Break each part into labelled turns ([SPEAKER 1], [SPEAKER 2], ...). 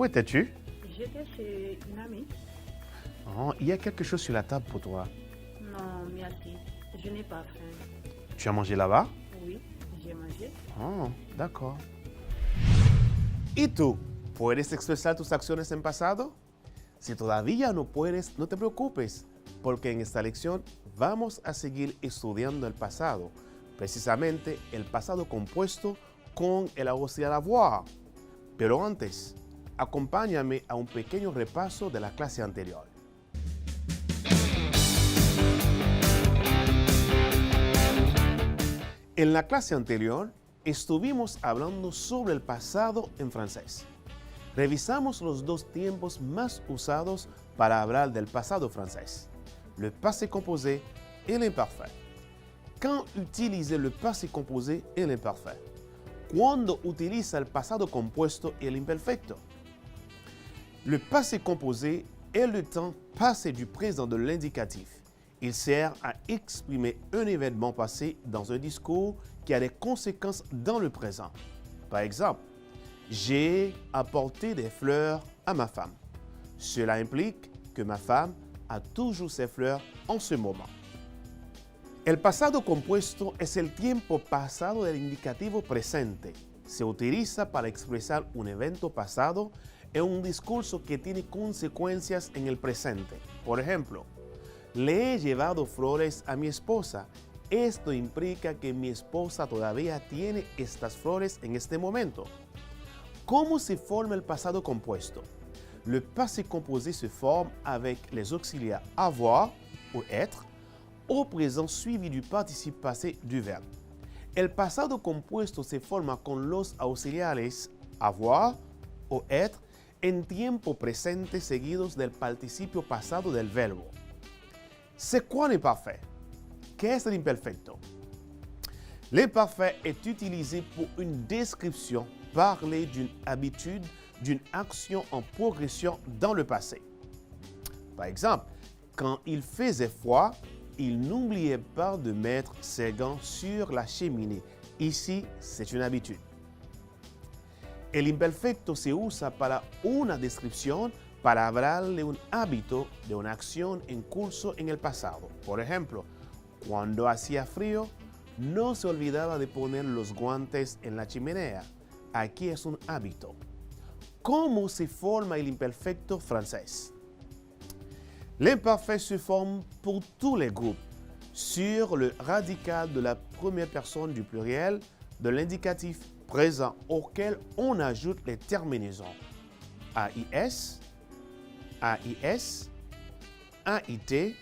[SPEAKER 1] Où étais-tu?
[SPEAKER 2] J'étais chez une amie.
[SPEAKER 1] Oh, il y a quelque chose sur la table pour toi.
[SPEAKER 2] Non, merci. Je n'ai pas faim.
[SPEAKER 1] Tu as mangé là-bas?
[SPEAKER 2] Oui, j'ai mangé.
[SPEAKER 1] Oh, d'accord. ¿Y tú? ¿Puedes expresar tus acciones en pasado? Si todavía no puedes, no te preocupes, porque en esta lección vamos a seguir estudiando el pasado, precisamente el pasado compuesto con el auxiliar avoir. Pero antes, acompáñame a un pequeño repaso de la clase anterior. En la clase anterior, estuvimos hablando sobre el pasado en francés. Revisamos los dos tiempos más usados para hablar del pasado francés, le passé composé et l'imparfait. Quand utiliser le passé composé et l'imparfait? Cuando utiliza el pasado compuesto y el imperfecto? Le passé composé est le temps passé du présent de l'indicatif. Il sert à exprimer un événement passé dans un discours qui a des conséquences dans le présent. Par exemple, j'ai apporté des fleurs à ma femme. Cela implique que ma femme a toujours ses fleurs en ce moment. El pasado compuesto es el tiempo pasado del indicativo presente. Se utiliza para expresar un evento pasado en un discurso que tiene consecuencias en el presente. Por ejemplo, le he llevado flores a mi esposa. Esto implica que mi esposa todavía tiene estas flores en este momento. ¿Cómo se forma el pasado compuesto? Le passé composé se forme avec les auxiliaires avoir ou être au présent suivi du participe passé du verbe. El pasado compuesto se forma con los auxiliares avoir o être en tiempo presente seguidos del participio pasado del verbo. C'est quoi l'imparfait? Qu'est-ce l'imperfecto? L'imparfait est utilisé pour une description parler d'une habitude, d'une action en progression dans le passé. Par exemple, quand il faisait froid, il n'oubliait pas de mettre ses gants sur la cheminée. Ici, c'est une habitude. El imperfecto se usa para una descripción para hablar de un hábito, de una acción en curso en el pasado. Por ejemplo, cuando hacía frío, no se olvidaba de poner los guantes en la chimenea. Aquí es un hábito. ¿Cómo se forma el imperfecto francés? L'imparfait se forme pour tous les groupes sur le radical de la première personne du pluriel de l'indicatif présent auquel on ajoute les terminaisons AIS, AIS, AIT,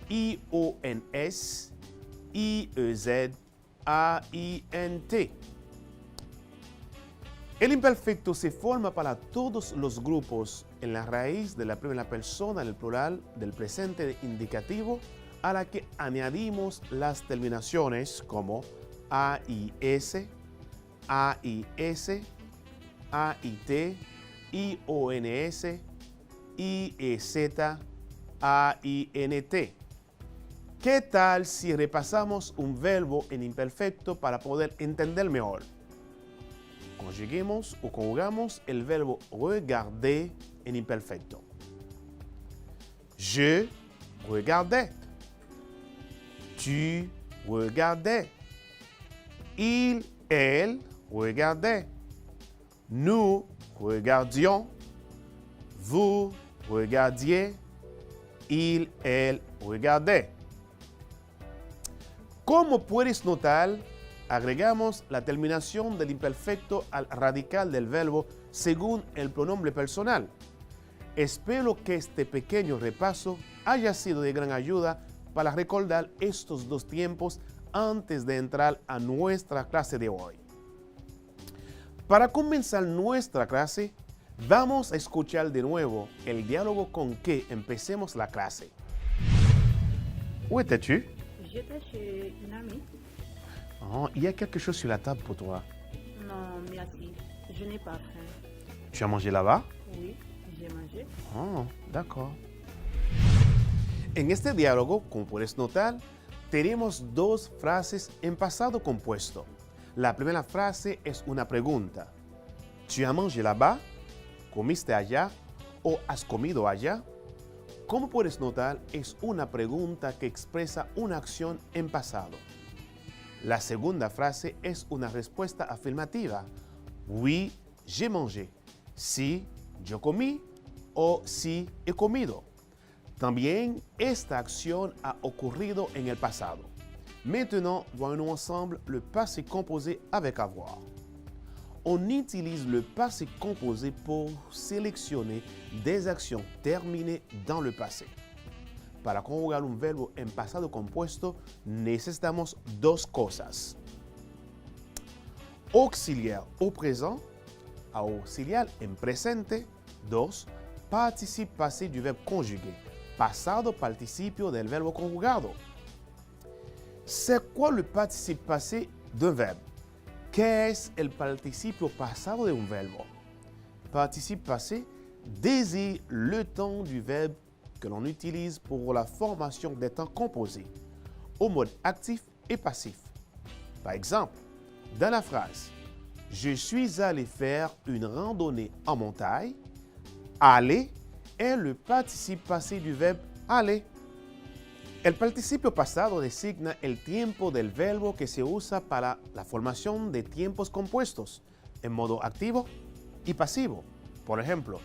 [SPEAKER 1] IONS, IEZ, AINT. El imperfecto se forma para todos los grupos en la raíz de la primera persona del plural del presente indicativo a la que añadimos las terminaciones como AIS, AIS, AIT, IONS, IEZ, AINT. ¿Qué tal si repasamos un verbo en imperfecto para poder entender mejor? Conjuguemos o conjugamos el verbo regarder en imperfecto. Je regardais. Tu regardais. Il, elle regardait. Nous regardions. Vous regardiez. Il, elle regardait. Como puedes notar, agregamos la terminación del imperfecto al radical del verbo según el pronombre personal. Espero que este pequeño repaso haya sido de gran ayuda para recordar estos dos tiempos antes de entrar a nuestra clase de hoy. Para comenzar nuestra clase, vamos a escuchar de nuevo el diálogo con que empecemos la clase. Où étais-tu?
[SPEAKER 2] J'étais chez une amie.
[SPEAKER 1] Oh, il y a quelque chose sur la table pour toi.
[SPEAKER 2] Non, merci. Je n'ai pas faim.
[SPEAKER 1] Tu as mangé là-bas?
[SPEAKER 2] Oui, j'ai mangé.
[SPEAKER 1] Oh, d'accord. En este diálogo, como puedes notar, tenemos dos frases en pasado compuesto. La primera frase es una pregunta. ¿Tu as mangé là-bas? ¿comiste allá o has comido allá? Como puedes notar, es una pregunta que expresa una acción en pasado. La segunda frase es una respuesta afirmativa. Oui, j'ai mangé. Sí, yo comí o sí, he comido. También esta acción ha ocurrido en el pasado. Maintenant, voyons ensemble le passé composé avec avoir. On utilise le passé composé pour sélectionner des actions terminées dans le passé. Para conjugar un verbo en pasado compuesto necesitamos dos cosas. Auxiliar au présent, auxiliar en presente. 2. Participe passé du verbe conjugué, pasado participio del verbo conjugado. C'est quoi le participe passé d'un verbe? ¿Qué es el participio pasado de un verbo? Participe passé désigne le temps du verbe que l'on utilise pour la formation des temps composés, au mode actif et passif. Par exemple, dans la phrase « Je suis allé faire une randonnée en montagne », aller est le participe passé du verbe aller. El participio pasado designa el tiempo del verbo que se usa para la formación de tiempos compuestos en modo activo y pasivo. Por ejemplo,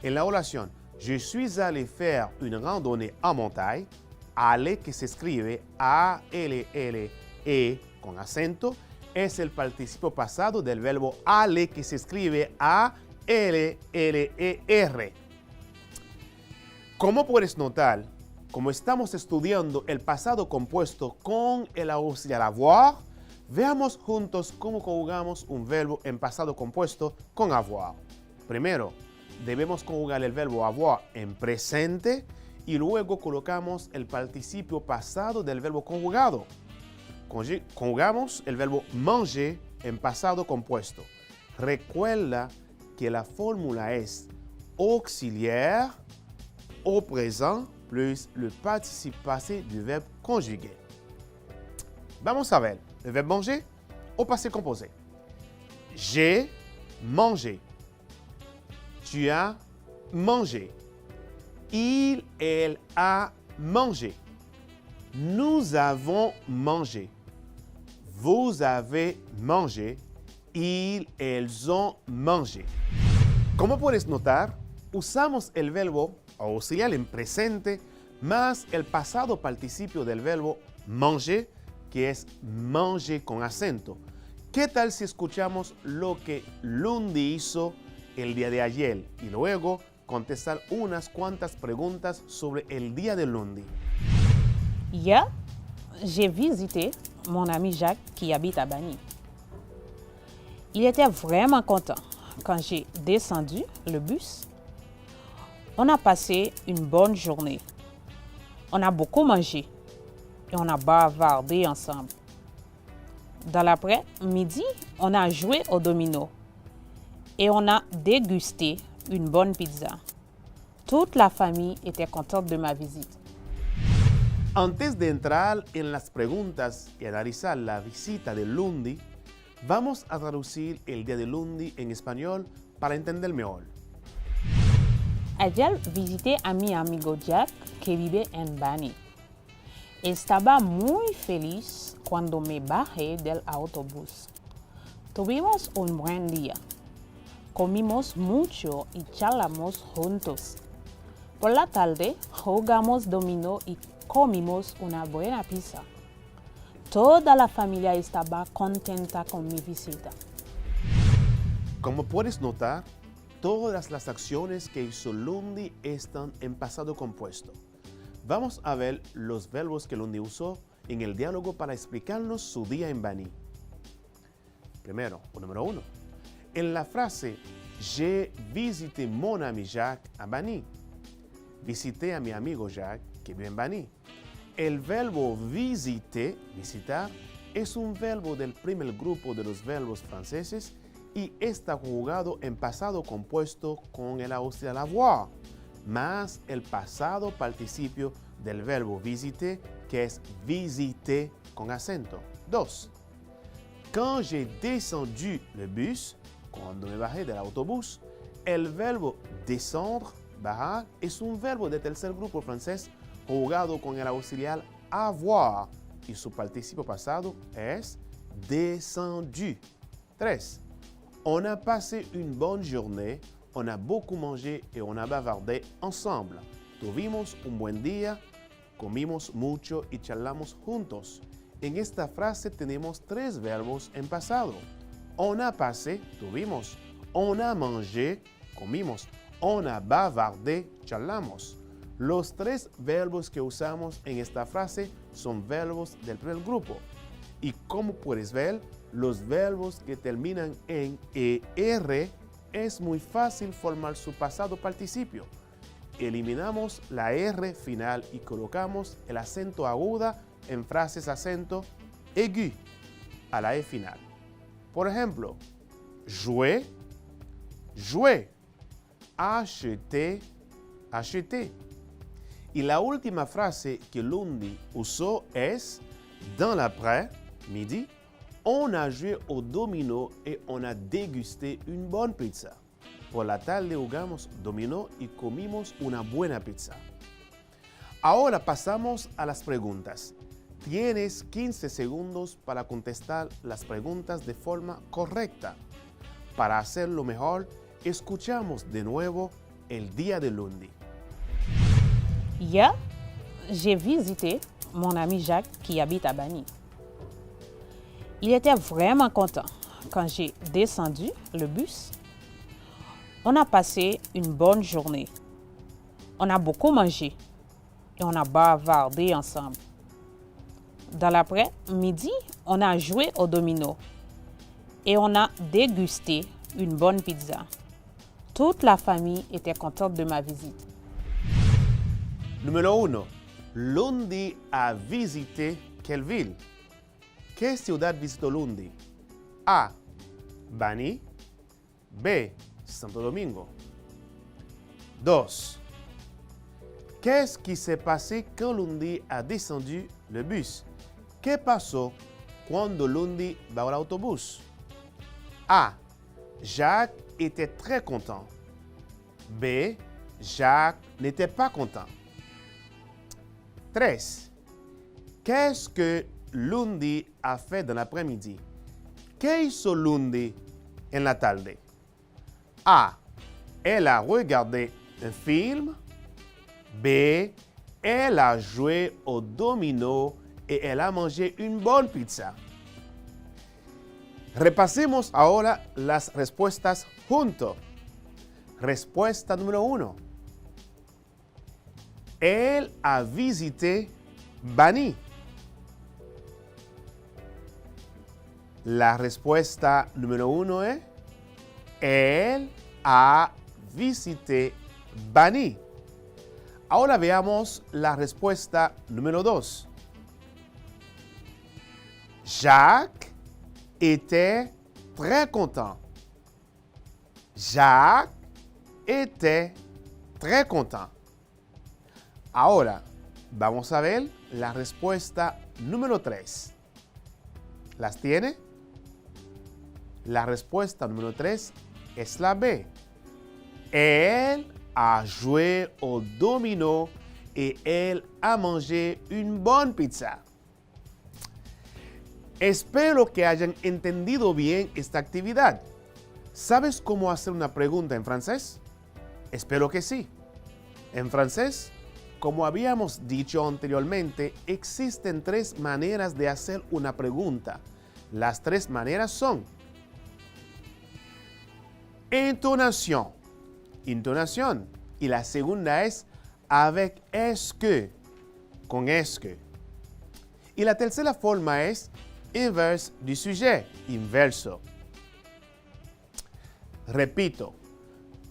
[SPEAKER 1] en la oración Je suis allé faire une randonnée en montagne, aller que se escribe A-L-L-E con acento es el participio pasado del verbo aller que se escribe A-L-L-E-R. Como puedes notar, como estamos estudiando el pasado compuesto con el auxiliar avoir, veamos juntos cómo conjugamos un verbo en pasado compuesto con avoir. Primero, debemos conjugar el verbo avoir en presente y luego colocamos el participio pasado del verbo conjugado. Conjugamos el verbo manger en pasado compuesto. Recuerda que la fórmula es auxiliar au présent plus le participe passé du verbe conjugué. Vamos a ver le verbe manger au passé composé. J'ai mangé. Tu as mangé. Il, elle a mangé. Nous avons mangé. Vous avez mangé. Ils, elles ont mangé. Como puedes notar, usamos el verbo auxiliar en presente más el pasado participio del verbo manger, que es manger con acento. ¿Qué tal si escuchamos lo que Lundi hizo el día de ayer y luego contestar unas cuantas preguntas sobre el día de Lundi?
[SPEAKER 3] Hier, j'ai visité mon ami Jacques qui habite à Bani. Il était vraiment content quand j'ai descendu le bus. On a passé une bonne journée. On a beaucoup mangé et on a bavardé ensemble. Dans l'après-midi, on a joué au domino et on a dégusté une bonne pizza. Toute la famille était contente de ma visite.
[SPEAKER 1] Antes de entrar en las preguntas y analizar la visita de Lundi, vamos a traducir el día de Lundi en español para entender mejor.
[SPEAKER 3] Ayer visité a mi amigo Jack que vive en Bani. Estaba muy feliz cuando me bajé del autobús. Tuvimos un buen día. Comimos mucho y charlamos juntos. Por la tarde jugamos dominó y comimos una buena pizza. Toda la familia estaba contenta con mi visita.
[SPEAKER 1] Como puedes notar, todas las acciones que hizo Lundi están en pasado compuesto. Vamos a ver los verbos que Lundi usó en el diálogo para explicarnos su día en Bani. Primero, número 1. En la frase J'ai visité mon ami Jacques à Bani. Visité a mi amigo Jacques que vive en Bani. El verbo visiter, visitar, es un verbo del primer grupo de los verbos franceses y está conjugado en pasado compuesto con el auxiliar avoir, más el pasado participio del verbo visiter, que es visiter con acento. 2. Quand j'ai descendu le bus, cuando me bajé del autobús, El verbo descendre, bajar, es un verbo de tercer grupo francés jugado con el auxiliar avoir y su participio pasado es descendu. 3. On a passé une bonne journée, on a beaucoup mangé et on a bavardé ensemble. Tuvimos un buen día, comimos mucho y charlamos juntos. En esta frase tenemos 3 verbos en pasado. On a passé, tuvimos. On a mangé, comimos. On a bavardé, charlamos. Los 3 verbos que usamos en esta frase son verbos del primer grupo. Y como puedes ver, los verbos que terminan en ER es muy fácil formar su pasado participio. Eliminamos la R final y colocamos el acento aguda en frases acento aigu a la E final. Por ejemplo, jouer, jouer, acheter, acheter. Y la última frase que Lundi usó es dans l'après-midi, on a joué au domino et on a dégusté une bonne pizza. Por la tarde jugamos dominó y comimos una buena pizza. Ahora pasamos a las preguntas. Tienes 15 segundos para contestar las preguntas de forma correcta. Para hacerlo mejor, escuchamos de nuevo el día de lundi.
[SPEAKER 3] Hier, j'ai visité mon ami Jacques qui habite à Bani. Il était vraiment content quand j'ai descendu le bus. On a passé une bonne journée. On a beaucoup mangé et on a bavardé ensemble. Dans l'après-midi, on a joué au domino et on a dégusté une bonne pizza. Toute la famille était contente de ma visite.
[SPEAKER 1] Número 1. Lundi a visité quelle ville? ¿Qué ciudad visitó Lundi? A. Bani. B. Santo Domingo. 2. Qu'est-ce qui s'est passé quand Lundi a descendu le bus? ¿Qué pasó cuando Lundi bajó el autobús? A. Jacques était très content. B. Jacques n'était pas content. 3. Qu'est-ce que Lundi a fait dans l'après-midi? ¿Qué hizo Lundi en la tarde? A. Elle a regardé un film. B. Elle a joué au domino et elle a mangé une bonne pizza. Repasemos ahora las respuestas juntos. Respuesta número 1. Elle a visité Bani. La respuesta número 1 es Elle a visité Bani. Ahora veamos la respuesta número 2. Jacques était très content. Jacques était très content. Ahora vamos a ver la respuesta número 3. ¿Las tiene? La respuesta número 3 es la B. Elle a joué au domino et elle a mangé une bonne pizza. Espero que hayan entendido bien esta actividad. ¿Sabes cómo hacer una pregunta en francés? Espero que sí. En francés, como habíamos dicho anteriormente, existen 3 maneras de hacer una pregunta. Las 3 maneras son entonación, intonación, y la segunda es avec est-ce que, con est-ce que. Y la tercera forma es inverse du sujet, inverso. Repito,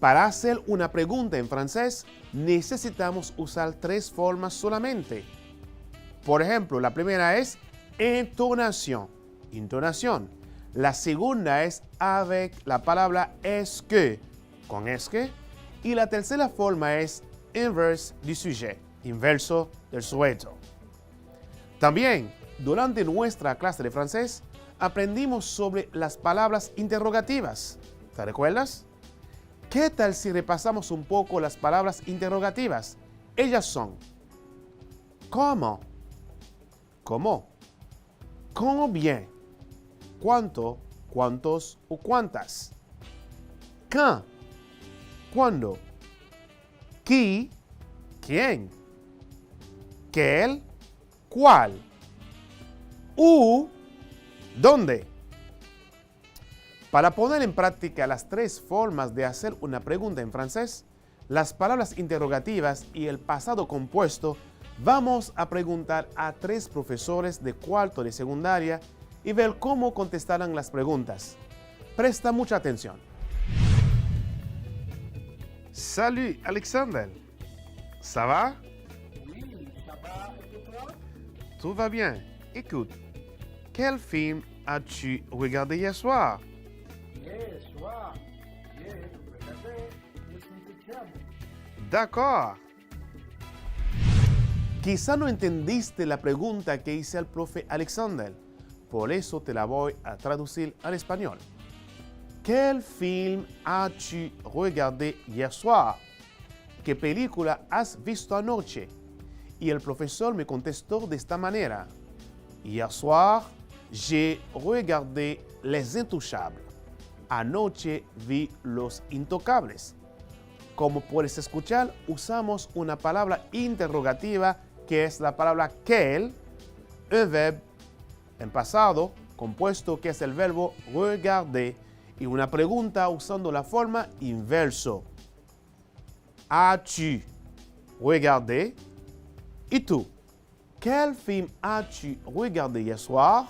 [SPEAKER 1] para hacer una pregunta en francés necesitamos usar 3 formas solamente. Por ejemplo, la primera es entonación, intonación. La segunda es avec la palabra est-ce que, con est-ce que. Y la tercera forma es inverse du sujet, inverso del sujeto. También, durante nuestra clase de francés, aprendimos sobre las palabras interrogativas. ¿Te recuerdas? ¿Qué tal si repasamos un poco las palabras interrogativas? Ellas son ¿cómo? ¿Cómo? ¿Combien? ¿Cuánto? ¿Cuántos o cuántas? ¿Quand? ¿Cuándo? ¿Qui? ¿Quién? ¿Quel? ¿Cuál? ¿U? ¿Dónde? Para poner en práctica las tres formas de hacer una pregunta en francés, las palabras interrogativas y el pasado compuesto, vamos a preguntar a 3 profesores de cuarto de secundaria y ver cómo contestarán las preguntas. Presta mucha atención. Salut Alexandre, ça va?
[SPEAKER 4] Oui, ça va et toi?
[SPEAKER 1] Tout va bien. Écoute, quel film as-tu regardé hier soir?
[SPEAKER 4] Hier soir, j'ai regardé le cinquième.
[SPEAKER 1] D'accord. Quizá no entendiste la pregunta que hice al profe Alexander, por eso te la voy a traducir al español. ¿Quel film as-tu regardé hier soir? ¿Qué película has visto anoche? Y el profesor me contestó de esta manera. Hier soir, j'ai regardé Les Intouchables. Anoche vi Los Intocables. Como puedes escuchar, usamos una palabra interrogativa que es la palabra quel, un verbo en pasado compuesto que es el verbo regarder y una pregunta usando la forma inverso. As-tu regardé? ¿Y tú? ¿Quel film as-tu regardé hier soir?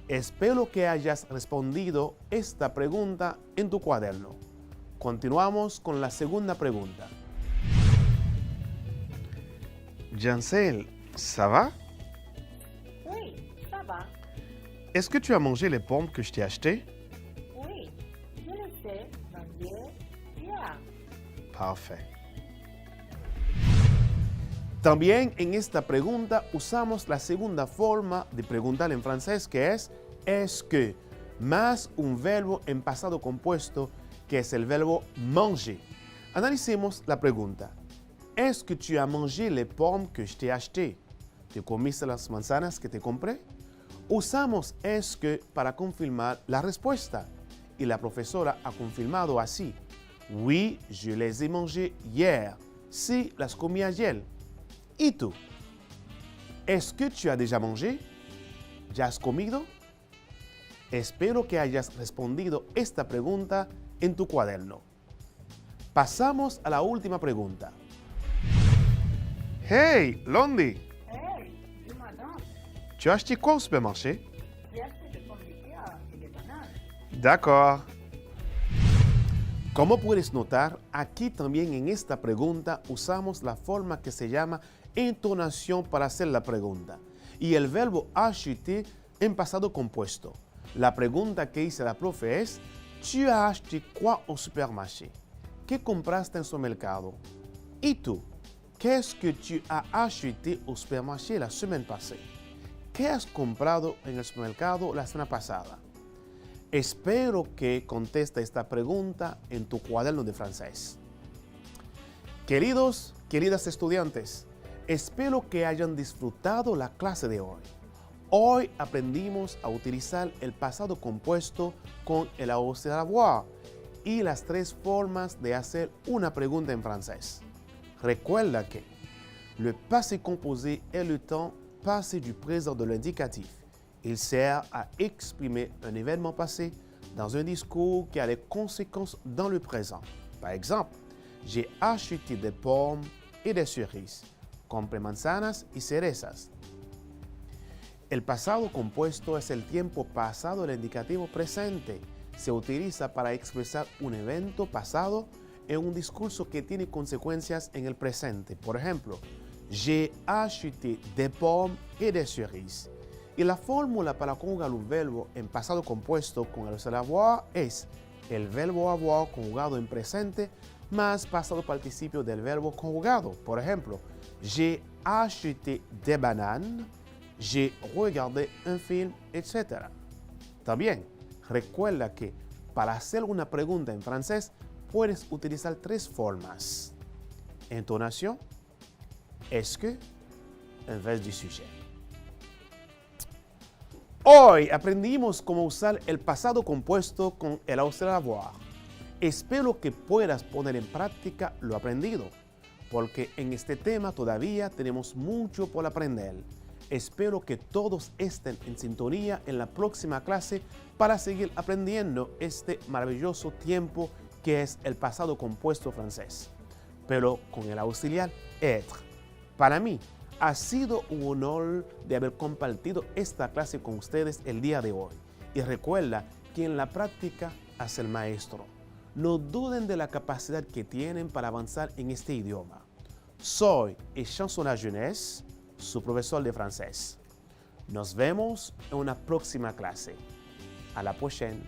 [SPEAKER 1] Espero que hayas respondido esta pregunta en tu cuaderno. Continuamos con la segunda pregunta. Jancel, ça va?
[SPEAKER 2] Oui, ça va.
[SPEAKER 1] Est-ce que tu as mangé les pommes que je t'ai achetées?
[SPEAKER 2] Oui, je le sais, manger hier.
[SPEAKER 1] Parfait. También en esta pregunta usamos la segunda forma de preguntar en francés que es est-ce que, más un verbo en pasado compuesto que es el verbo manger. Analicemos la pregunta. Est-ce que tu as mangé les pommes que je t'ai achetées? ¿Te comiste las manzanas que te compré? Usamos est-ce que para confirmar la respuesta y la profesora ha confirmado así. Oui, je les ai mangées hier. Sí, las comí ayer. ¿Y tú? ¿Es que tu as déjà mangé? ¿Ya has comido? Espero que hayas respondido esta pregunta en tu cuaderno. Pasamos a la última pregunta. Hey, Londi,
[SPEAKER 2] Hey, dis-moi donc,
[SPEAKER 1] tu as acheté quoi au supermarché?
[SPEAKER 2] j'ai acheté des pommes de terre et des bananes.
[SPEAKER 1] D'accord. Como puedes notar, aquí también en esta pregunta usamos la forma que se llama entonación para hacer la pregunta y el verbo acheter en pasado compuesto. La pregunta que hice la profe es, ¿tu as acheté quoi au supermarché? ¿Qué compraste en su mercado? ¿Y tú? Qu'est-ce que tu as acheté au supermarché la semaine passée? ¿Qué has comprado en el supermercado la semana pasada? Espero que conteste esta pregunta en tu cuaderno de francés. Queridos, queridas estudiantes, espero que hayan disfrutado la clase de hoy. Hoy aprendimos a utilizar el pasado compuesto con el avoir y las 3 formas de hacer una pregunta en francés. Recuerda que le passé composé est le temps passé du présent de l'indicatif. Il sert à exprimer un événement passé dans un discours qui a des conséquences dans le présent. Par exemple, j'ai acheté des pommes et des cerises. Compré manzanas y cerezas. El pasado compuesto es el tiempo pasado del indicativo presente. Se utiliza para expresar un evento pasado en un discurso que tiene consecuencias en el presente. Por ejemplo, j'ai acheté des pommes et des cerises. Y la fórmula para conjugar un verbo en pasado compuesto con el avoir es el verbo avoir conjugado en presente más pasado participio del verbo conjugado. Por ejemplo, j'ai acheté des bananes, j'ai regardé un film, etc. También, recuerda que para hacer una pregunta en francés, puedes utilizar tres formas: entonación, est-ce que, en vez du sujet. Hoy aprendimos cómo usar el pasado compuesto con el auxiliar avoir. Espero que puedas poner en práctica lo aprendido, porque en este tema todavía tenemos mucho por aprender. Espero que todos estén en sintonía en la próxima clase para seguir aprendiendo este maravilloso tiempo que es el pasado compuesto francés, pero con el auxiliar être. Para mí, ha sido un honor de haber compartido esta clase con ustedes el día de hoy. Y recuerda que en la práctica hace el maestro. No duden de la capacidad que tienen para avanzar en este idioma. Soy Chansonnat Jeunesse, su profesor de francés. Nos vemos en una próxima clase. À la prochaine.